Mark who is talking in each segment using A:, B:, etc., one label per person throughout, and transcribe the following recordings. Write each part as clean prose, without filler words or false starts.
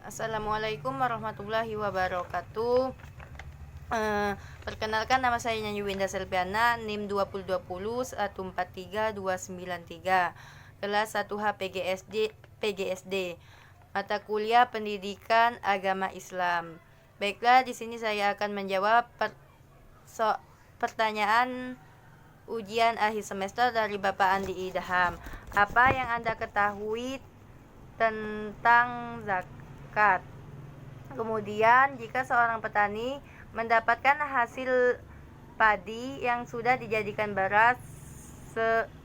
A: Assalamualaikum warahmatullahi wabarakatuh. Perkenalkan, nama saya Nyanyi Winda Selviana, NIM 2020 143293, kelas 1H PGSD, mata kuliah Pendidikan Agama Islam. Baiklah, di sini saya akan menjawab pertanyaan ujian akhir semester dari Bapak Andi Idham. Apa yang Anda ketahui tentang zakat? Kemudian, jika seorang petani mendapatkan hasil padi yang sudah dijadikan beras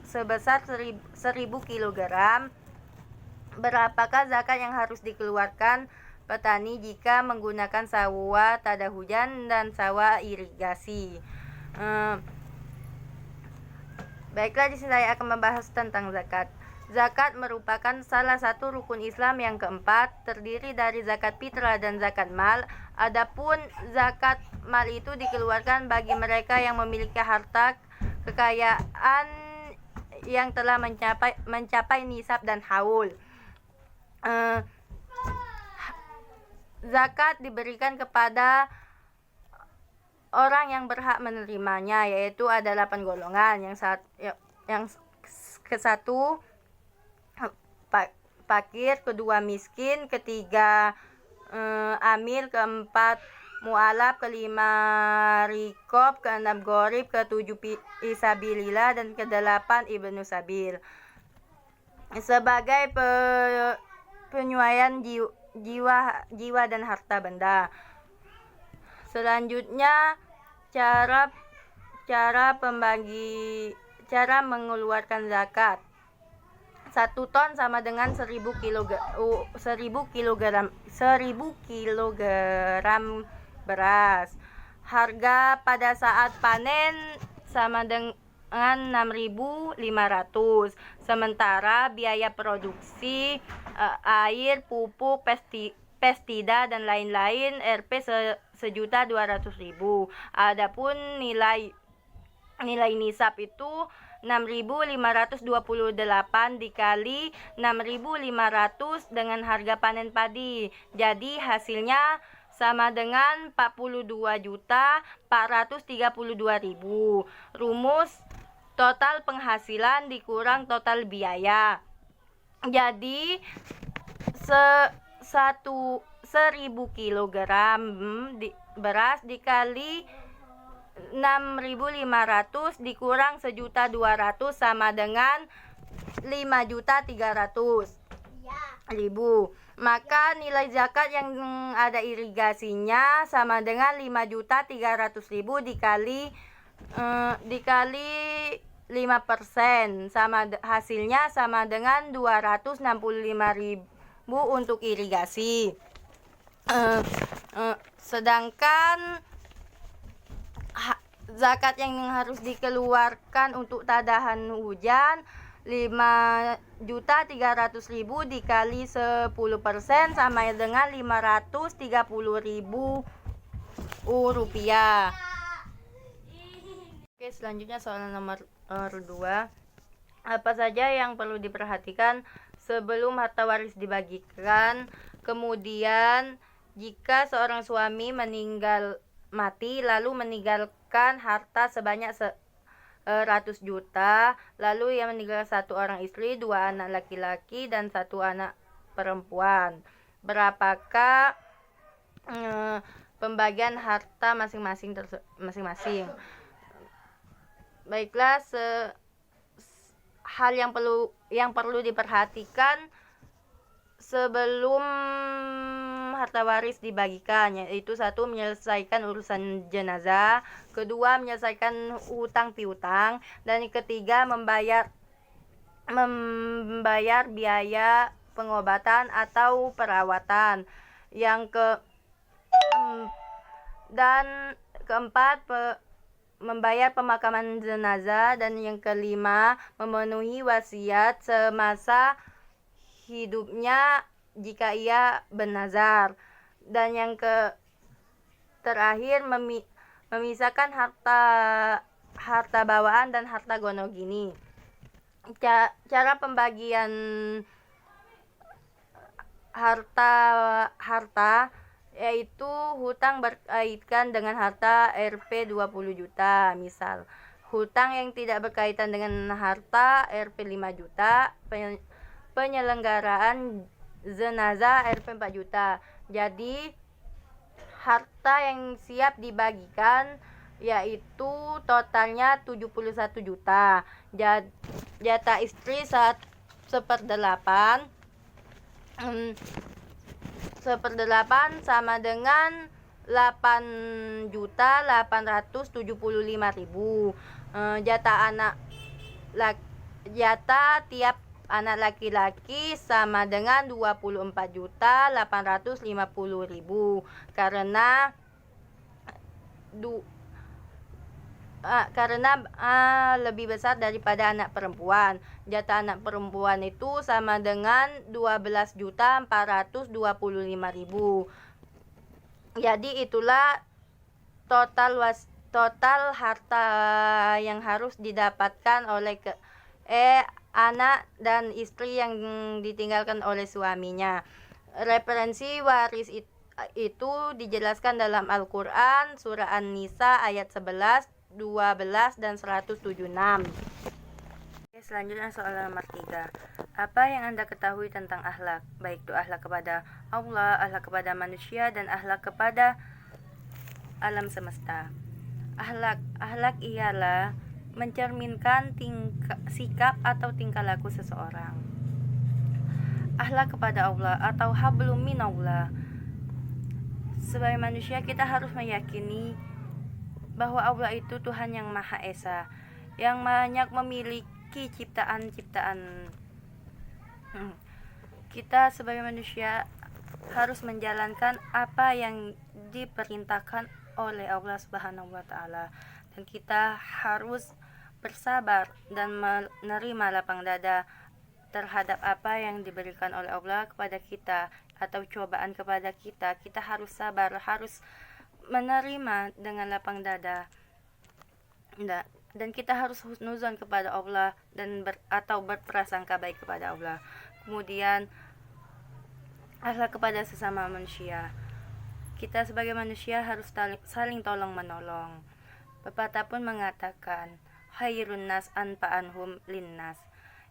A: sebesar 1000 kg, berapakah zakat yang harus dikeluarkan petani jika menggunakan sawah tada hujan dan sawah irigasi? Baiklah, di sini saya akan membahas tentang zakat. Zakat merupakan salah satu rukun Islam yang keempat, terdiri dari zakat fitrah dan zakat mal. Adapun zakat mal itu dikeluarkan bagi mereka yang memiliki harta kekayaan yang telah mencapai nisab dan haul. Zakat diberikan kepada orang yang berhak menerimanya, yaitu ada 8 golongan. Yang ke-1 fakir, kedua miskin, ketiga amil, keempat mu'alaf, kelima rikob, keenam gorib, ketujuh isabilillah, dan kedelapan ibnu sabil. Sebagai penyuaian jiwa dan harta benda. Selanjutnya, cara mengeluarkan zakat. 1 ton sama dengan 1000 kg beras. Harga pada saat panen sama dengan 6.500. Sementara biaya produksi air, pupuk, pestisida dan lain-lain Rp 1.200.000. Adapun nilai nisab itu 6.528 dikali 6.500 dengan harga panen padi. Jadi hasilnya sama dengan 42.432.000. Rumus total penghasilan dikurang total biaya. Jadi 1000 kg beras dikali 6.500 dikurang 1.200.000 sama dengan 5.300.000. Maka nilai zakat yang ada irigasinya sama dengan 5.300.000 dikali 5%, hasilnya sama dengan 265.000 untuk irigasi. Sedangkan zakat yang harus dikeluarkan untuk tadahan hujan 5.300.000 dikali 10% sama dengan 530.000 rupiah. Oke, selanjutnya soalan nomor 2. Apa saja yang perlu diperhatikan sebelum harta waris dibagikan? Kemudian, jika seorang suami mati lalu meninggalkan harta sebanyak 100 juta, lalu ia meninggalkan 1 orang istri, 2 anak laki-laki dan 1 anak perempuan. Berapakah pembagian harta masing-masing? Baiklah, hal yang perlu diperhatikan sebelum harta waris dibagikan, yaitu 1, menyelesaikan urusan jenazah, kedua, menyelesaikan hutang piutang, dan yang ketiga, membayar biaya pengobatan atau perawatan. Dan keempat, membayar pemakaman jenazah, dan yang kelima, memenuhi wasiat semasa hidupnya jika ia bernazar. Dan yang terakhir, memisahkan harta bawaan dan harta gonogini. Cara pembagian harta yaitu hutang berkaitan dengan harta Rp 20 juta. Misal, hutang yang tidak berkaitan dengan harta Rp 5 juta, penyelenggaraan jenazah Rp 4 juta. Jadi harta yang siap dibagikan yaitu totalnya 71 juta. Jatah istri seperdelapan sama dengan 8.875.000. Jatah tiap anak laki-laki sama dengan 24.850.000 karena lebih besar daripada anak perempuan. Jatah anak perempuan itu sama dengan 12.425.000. Jadi itulah total harta yang harus didapatkan oleh anak dan istri yang ditinggalkan oleh suaminya. Referensi waris itu dijelaskan dalam Al-Quran, surah An-Nisa ayat 11, 12, dan 176. Selanjutnya soal nomor 3. Apa yang Anda ketahui tentang akhlak? Baik itu akhlak kepada Allah, akhlak kepada manusia, dan akhlak kepada alam semesta. Akhlak ialah mencerminkan sikap atau tingkah laku seseorang. Akhlak kepada Allah atau hablum minallah. Sebagai manusia kita harus meyakini bahwa Allah itu Tuhan yang Maha Esa, yang banyak memiliki ciptaan-ciptaan. Kita sebagai manusia harus menjalankan apa yang diperintahkan oleh Allah Subhanahu wa taala, dan kita harus bersabar dan menerima lapang dada terhadap apa yang diberikan oleh Allah kepada kita atau cobaan kepada kita. Kita harus sabar, harus menerima dengan lapang dada, dan kita harus husnuzon kepada Allah dan atau berprasangka baik kepada Allah. Kemudian akhlak kepada sesama manusia. Kita sebagai manusia harus saling tolong menolong. Pepatah pun mengatakan, khairun nas anfa'anhum linnas,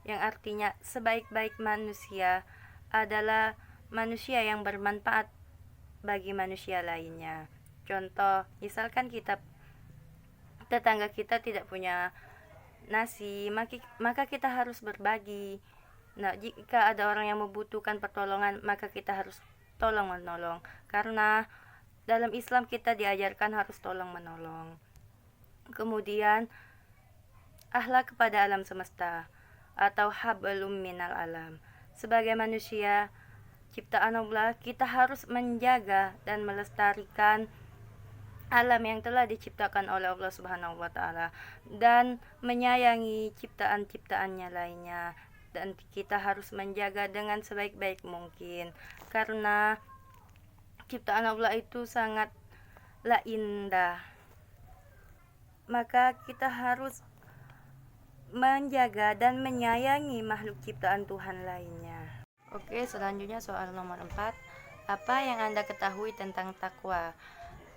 A: yang artinya sebaik-baik manusia adalah manusia yang bermanfaat bagi manusia lainnya. Contoh, misalkan tetangga kita tidak punya nasi, maka kita harus berbagi. Nah, jika ada orang yang membutuhkan pertolongan, maka kita harus tolong menolong, karena dalam Islam kita diajarkan harus tolong menolong. Kemudian akhlak kepada alam semesta atau hablum minal alam. Sebagai manusia ciptaan Allah, kita harus menjaga dan melestarikan alam yang telah diciptakan oleh Allah Subhanahu wa taala dan menyayangi ciptaan-ciptaannya lainnya, dan kita harus menjaga dengan sebaik-baik mungkin, karena ciptaan Allah itu sangatlah indah. Maka kita harus menjaga dan menyayangi makhluk ciptaan Tuhan lainnya. Oke, selanjutnya soal nomor 4. Apa yang Anda ketahui tentang takwa?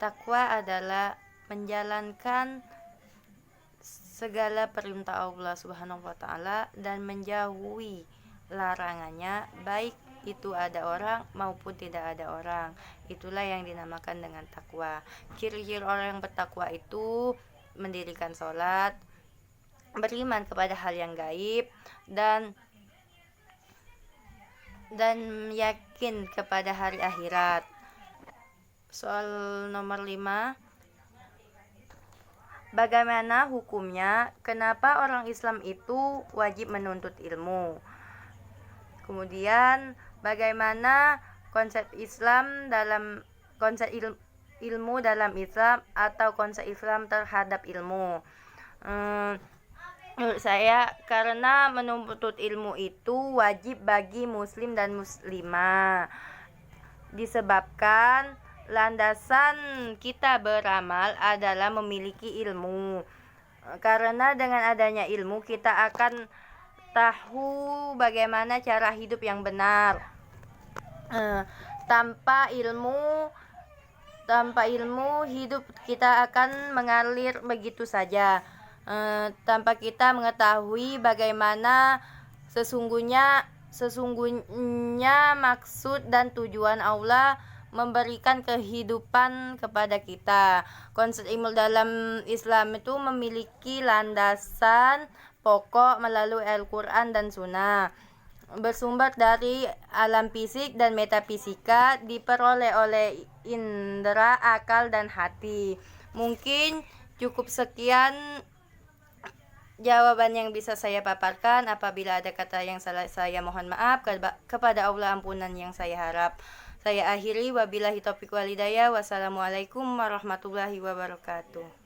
A: Takwa adalah menjalankan segala perintah Allah Subhanahu wa taala dan menjauhi larangannya, baik itu ada orang maupun tidak ada orang. Itulah yang dinamakan dengan takwa. Ciri-ciri orang yang bertakwa itu mendirikan sholat, beriman kepada hal yang gaib, dan yakin kepada hari akhirat. Soal nomor 5. Bagaimana hukumnya? Kenapa orang Islam itu wajib menuntut ilmu? Kemudian bagaimana konsep ilmu dalam Islam atau konsep Islam terhadap ilmu? Menurut saya, karena menuntut ilmu itu wajib bagi muslim dan muslimah, disebabkan landasan kita beramal adalah memiliki ilmu. Karena dengan adanya ilmu kita akan tahu bagaimana cara hidup yang benar, Tanpa ilmu hidup kita akan mengalir begitu saja, tanpa kita mengetahui bagaimana sesungguhnya maksud dan tujuan Allah memberikan kehidupan kepada kita. Konsep ilmu dalam Islam itu memiliki landasan pokok melalui Al-Quran dan Sunnah, bersumber dari alam fisik dan metafisika, diperoleh oleh indera, akal, dan hati. Mungkin cukup sekian jawaban yang bisa saya paparkan. Apabila ada kata yang salah, saya mohon maaf. Kepada Allah ampunan yang saya harap. Saya akhiri, wabillahi taufiq wal hidayah. Wassalamualaikum warahmatullahi wabarakatuh.